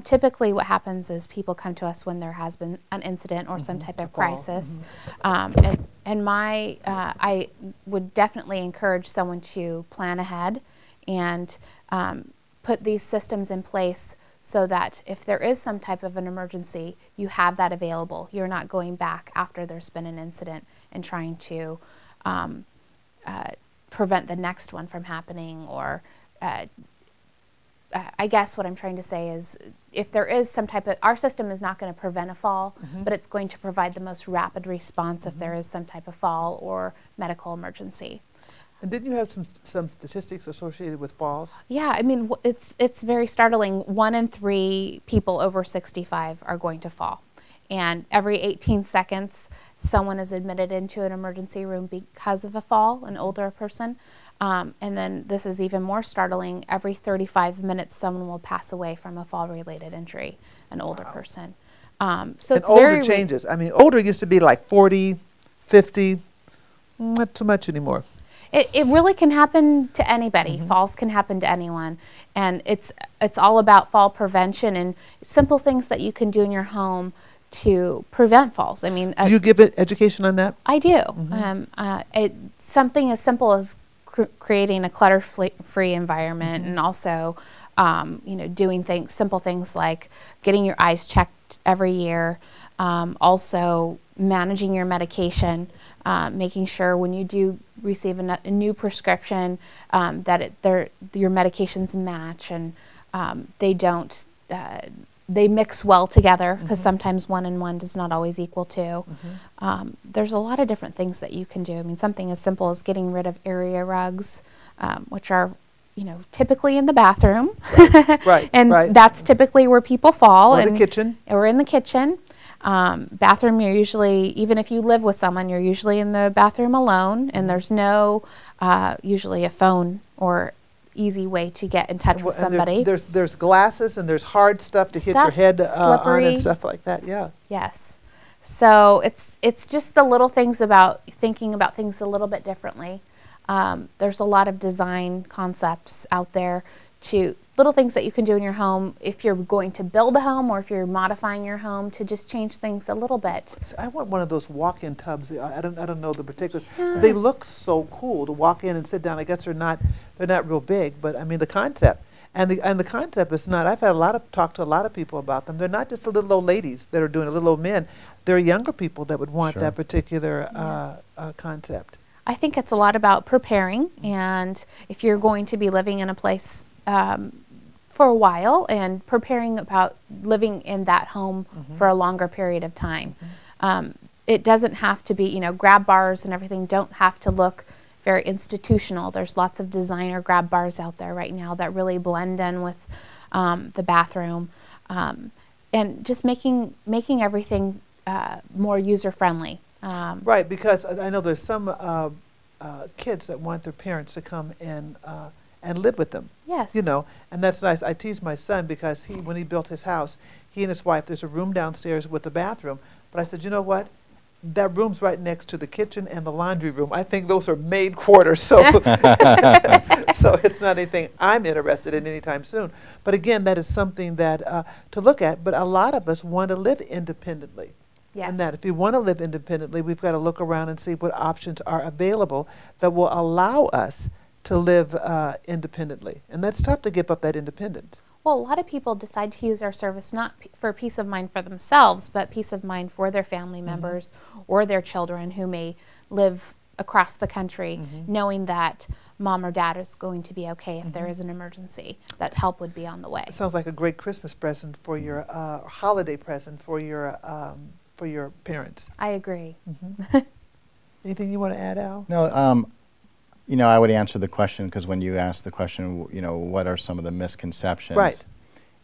Typically what happens is people come to us when there has been an incident or some type of crisis. And I would definitely encourage someone to plan ahead and put these systems in place so that if there is some type of an emergency, you have that available. You're not going back after there's been an incident and trying to prevent the next one from happening, or I guess what I'm trying to say is if there is some type of, our system is not going to prevent a fall, but it's going to provide the most rapid response if there is some type of fall or medical emergency. And didn't you have some statistics associated with falls? Yeah, I mean, it's very startling. 1 in 3 people over 65 are going to fall. And every 18 seconds, someone is admitted into an emergency room because of a fall, an older person. And then this is even more startling. Every 35 minutes, someone will pass away from a fall-related injury, an older person. So and it's older very changes. I mean, older used to be like 40, 50, not too much anymore. It really can happen to anybody. Falls can happen to anyone. And it's all about fall prevention and simple things that you can do in your home to prevent falls. I mean, do you give education on that? I do. Something as simple as creating a clutter-free environment, and also, doing simple things like getting your eyes checked every year, Also managing your medication, making sure when you do receive a new prescription that your medications match and they don't they mix well together, because sometimes one and one does not always equal two. There's a lot of different things that you can do. I mean, something as simple as getting rid of area rugs, which are, you know, typically in the bathroom. Right, And right. that's typically where people fall. Or and the kitchen. Or in the kitchen. Bathroom, you're usually, even if you live with someone, you're usually in the bathroom alone, and there's no usually a phone or easy way to get in touch with And somebody. there's glasses and there's hard stuff to hit your Stuff, head on slippery. and stuff like that. Yeah. Yes. So it's just the little things about thinking about things a little bit differently. There's a lot of design concepts out there, to little things that you can do in your home if you're going to build a home or if you're modifying your home, to just change things a little bit. I want one of those walk-in tubs. I don't know the particulars. They look so cool to walk in and sit down. I guess they're not real big, but I mean the concept. And the concept is not. I've had talked to a lot of people about them. They're not just the little old ladies that are doing it, little old men. They're younger people that would want Sure. that particular concept. I think it's a lot about preparing, and if you're going to be living in a place for a while, and preparing about living in that home for a longer period of time. It doesn't have to be, you know, grab bars and everything don't have to look very institutional. There's lots of designer grab bars out there right now that really blend in with the bathroom, and just making everything more user-friendly. Right, because I know there's some kids that want their parents to come and live with them. Yes. You know, and that's nice. I tease my son because when he built his house, he and his wife, there's a room downstairs with a bathroom. But I said, you know what? That room's right next to the kitchen and the laundry room. I think those are maid quarters, so so it's not anything I'm interested in anytime soon. But again, that is something that to look at. But a lot of us want to live independently. Yes. And that if we want to live independently, we've got to look around and see what options are available that will allow us to live independently. And that's tough to give up that independence. Well, a lot of people decide to use our service not for peace of mind for themselves, but peace of mind for their family members or their children who may live across the country, knowing that mom or dad is going to be okay if there is an emergency, that help would be on the way. It sounds like a great Christmas present for your holiday present for your parents. I agree. Anything you want to add, Al? No, you know, I would answer the question, because when you asked the question, you know, what are some of the misconceptions? Right.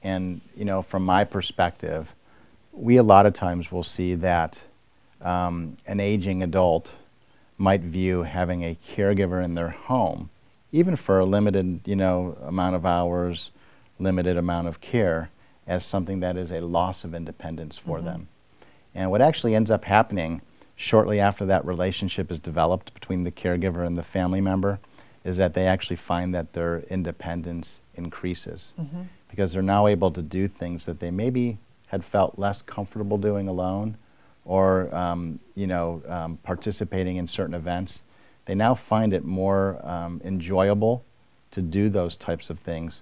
And, you know, from my perspective, we a lot of times will see that an aging adult might view having a caregiver in their home, even for a limited, you know, amount of hours, limited amount of care, as something that is a loss of independence for them. And what actually ends up happening shortly after that relationship is developed between the caregiver and the family member is that they actually find that their independence increases, because they're now able to do things that they maybe had felt less comfortable doing alone, or you know, participating in certain events. They now find it more enjoyable to do those types of things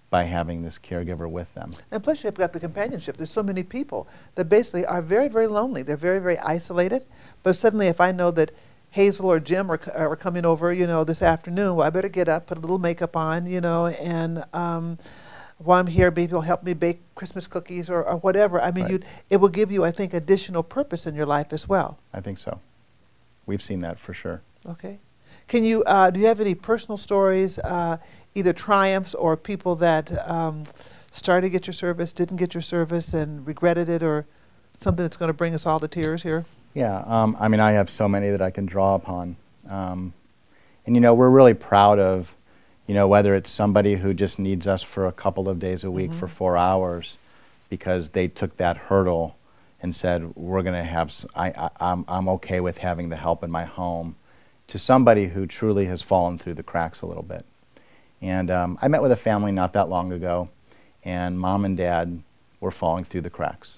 by having this caregiver with them. And plus you've got the companionship. There's so many people that basically are very, very lonely. They're very, very isolated. But suddenly if I know that Hazel or Jim are coming over, you know, this afternoon, well, I better get up, put a little makeup on, you know, and while I'm here, maybe you'll help me bake Christmas cookies or whatever. I mean, Right. it will give you, I think, additional purpose in your life as well. I think so. We've seen that for sure. Okay. Can you, do you have any personal stories, either triumphs or people that started to get your service, didn't get your service, and regretted it, or something that's going to bring us all to tears here? Yeah, I mean, I have so many that I can draw upon. And, you know, we're really proud of, you know, whether it's somebody who just needs us for a couple of days a week for 4 hours because they took that hurdle and said, we're going to have, I'm okay with having the help in my home, to somebody who truly has fallen through the cracks a little bit. And I met with a family not that long ago, and mom and dad were falling through the cracks.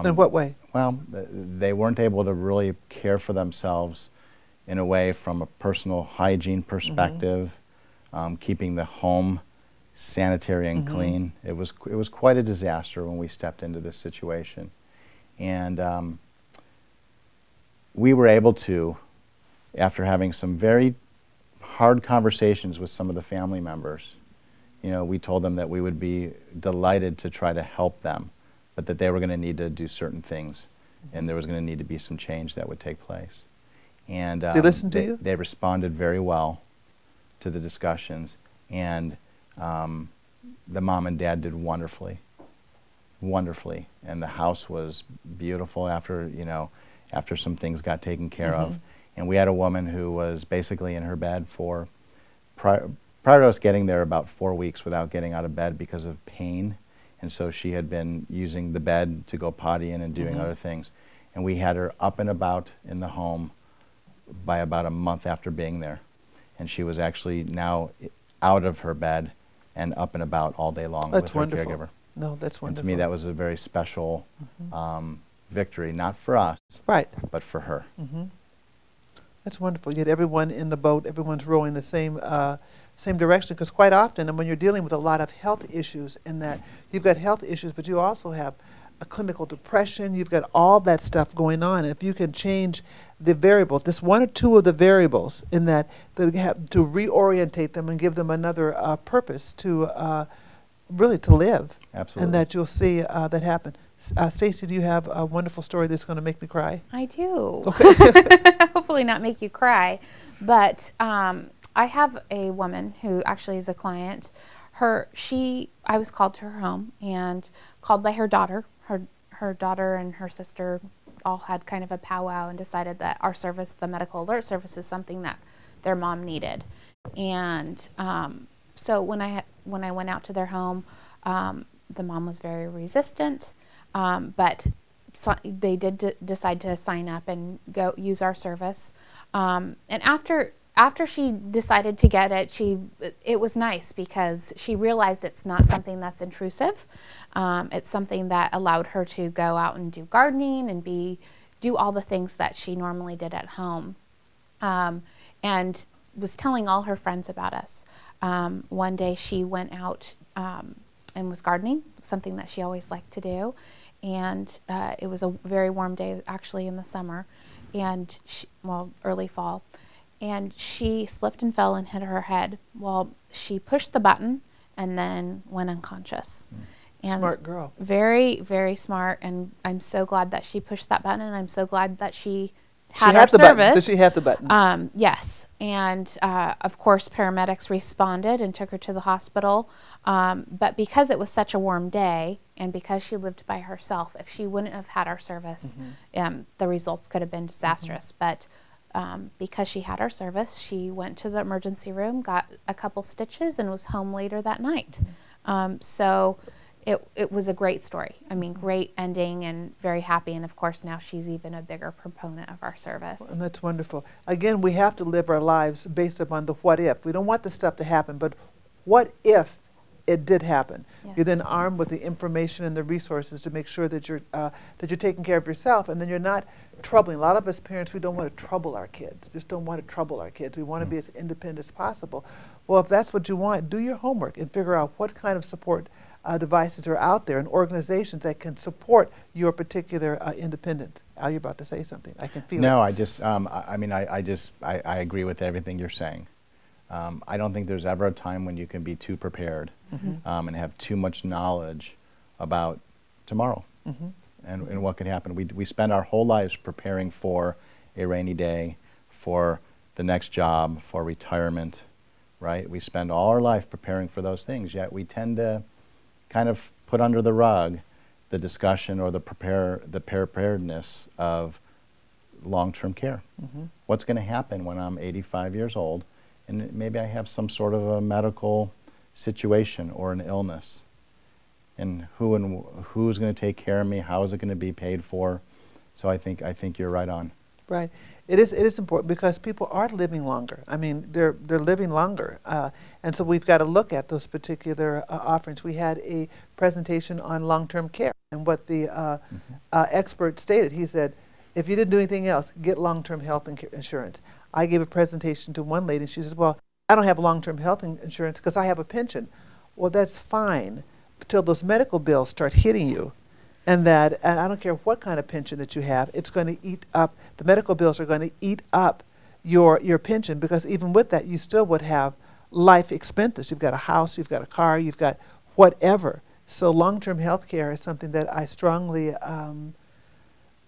In what way? Well, they weren't able to really care for themselves in a way from a personal hygiene perspective, keeping the home sanitary and clean. It was quite a disaster when we stepped into this situation. And we were able to, after having some very hard conversations with some of the family members, you know, we told them that we would be delighted to try to help them, but that they were going to need to do certain things, and there was going to need to be some change that would take place. And they listened to you? They responded very well to the discussions, and the mom and dad did wonderfully, wonderfully. And the house was beautiful after, you know, after some things got taken care of. And we had a woman who was basically in her bed for, prior to us getting there, about 4 weeks without getting out of bed because of pain. And so she had been using the bed to go potty in and doing other things. And we had her up and about in the home by about a month after being there. And she was actually now out of her bed and up and about all day long with her caregiver. No, that's wonderful. And to me, that was a very special victory, not for us, right, but for her. That's wonderful. You had everyone in the boat, everyone's rowing the same direction, because quite often, and when you're dealing with a lot of health issues, in that you've got health issues, but you also have a clinical depression, you've got all that stuff going on. And if you can change the variables, just one or two of the variables, in that they have to reorientate them and give them another purpose to really to live. Absolutely. And that you'll see that happen. Stacy, do you have a wonderful story that's going to make me cry? I do. Okay. Hopefully not make you cry. But I have a woman who actually is a client. I was called to her home and called by her daughter. Her daughter and her sister all had kind of a powwow and decided that our service, the medical alert service, is something that their mom needed. And so when I went out to their home, the mom was very resistant, but they did decide to sign up and go use our service. And after she decided to get it was nice because she realized it's not something that's intrusive. It's something that allowed her to go out and do gardening and do all the things that she normally did at home, and was telling all her friends about us. One day she went out and was gardening, something that she always liked to do, and it was a very warm day, actually in the summer, and early fall. And she slipped and fell and hit her head. Well, she pushed the button and then went unconscious. And smart girl. Very, very smart. And I'm so glad that she pushed that button, and I'm so glad that she had our the service. Button. Did she have the button? Yes. And of course, paramedics responded and took her to the hospital. But because it was such a warm day, and because she lived by herself, if she wouldn't have had our service, the results could have been disastrous. But because she had our service, she went to the emergency room, got a couple stitches, and was home later that night. So it was a great story. I mean, great ending and very happy. And of course, now she's even a bigger proponent of our service. And that's wonderful. Again, we have to live our lives based upon the what if. We don't want the stuff to happen, but what if it did happen? Yes. You're then armed with the information and the resources to make sure that you're taking care of yourself, and then you're not troubling. A lot of us parents, we don't want to trouble our kids. Just don't want to trouble our kids. We want to be as independent as possible. Well, if that's what you want, do your homework and figure out what kind of support devices are out there and organizations that can support your particular independence. Al, you're about to say something. I can feel it. No, I just, I agree with everything you're saying. I don't think there's ever a time when you can be too prepared and have too much knowledge about tomorrow and what could happen. We spend our whole lives preparing for a rainy day, for the next job, for retirement, right? We spend all our life preparing for those things, yet we tend to kind of put under the rug the discussion or the preparedness of long-term care. What's going to happen when I'm 85 years old and maybe I have some sort of a medical situation or an illness? And who's going to take care of me? How is it going to be paid for? So I think you're right on. Right. It is important because people are living longer. I mean, they're living longer. And so we've got to look at those particular offerings. We had a presentation on long-term care, and what the expert stated, he said, if you didn't do anything else, get long-term health insurance. I gave a presentation to one lady, and she says, well, I don't have long-term health insurance because I have a pension. Well, that's fine until those medical bills start hitting you. And I don't care what kind of pension that you have, it's going to eat up, the medical bills are going to eat up your pension, because even with that, you still would have life expenses. You've got a house, you've got a car, you've got whatever. So long-term health care is something that I strongly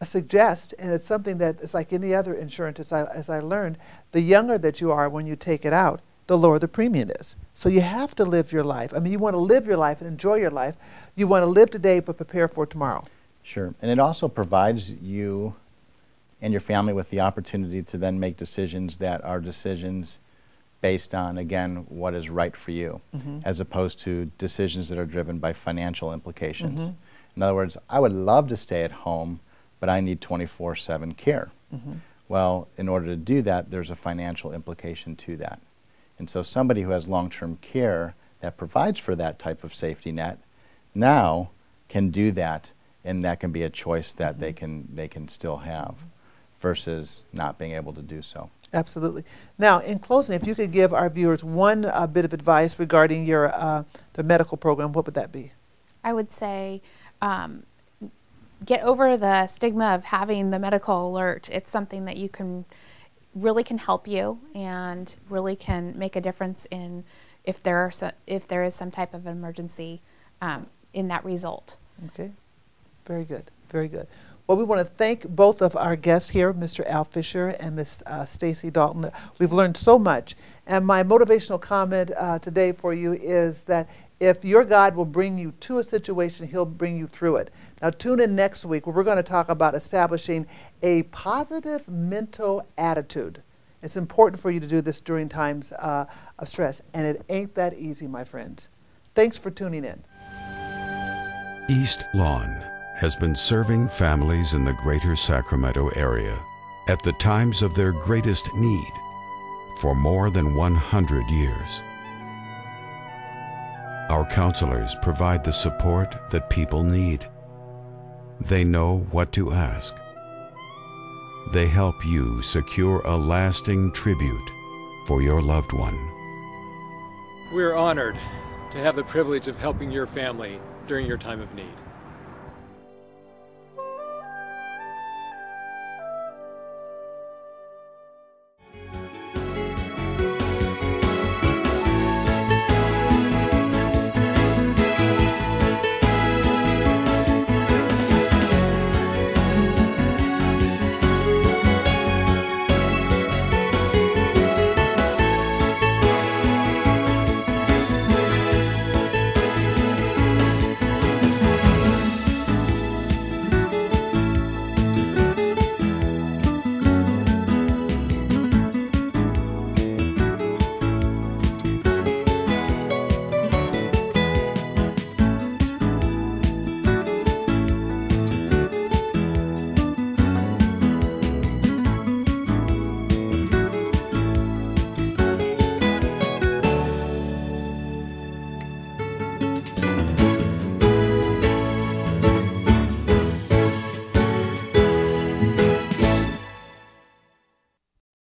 suggest, and it's something that it's like any other insurance, as I learned, the younger that you are when you take it out, the lower the premium is. So you have to live your life. I mean, you want to live your life and enjoy your life. You want to live today but prepare for tomorrow. Sure. And it also provides you and your family with the opportunity to then make decisions that are decisions based on, again, what is right for you, as opposed to decisions that are driven by financial implications. In other words, I would love to stay at home, but I need 24/7 care. Well, in order to do that, there's a financial implication to that. And so somebody who has long-term care that provides for that type of safety net now can do that, and that can be a choice that they can still have versus not being able to do so. Absolutely. Now, in closing, if you could give our viewers one bit of advice regarding your the medical program, what would that be? I would say get over the stigma of having the medical alert. It's something that you can really can help you and really can make a difference in if there is some type of emergency in that result. Okay. Very good. Very good. Well, we want to thank both of our guests here, Mr. Al Fisher and Ms. Stacy Dalton. We've learned so much. And my motivational comment today for you is that if your God will bring you to a situation, He'll bring you through it. Now, tune in next week where we're going to talk about establishing a positive mental attitude. It's important for you to do this during times of stress, and it ain't that easy, my friends. Thanks for tuning in. East Lawn has been serving families in the greater Sacramento area at the times of their greatest need for more than 100 years. Our counselors provide the support that people need. They know what to ask. They help you secure a lasting tribute for your loved one. We're honored to have the privilege of helping your family during your time of need.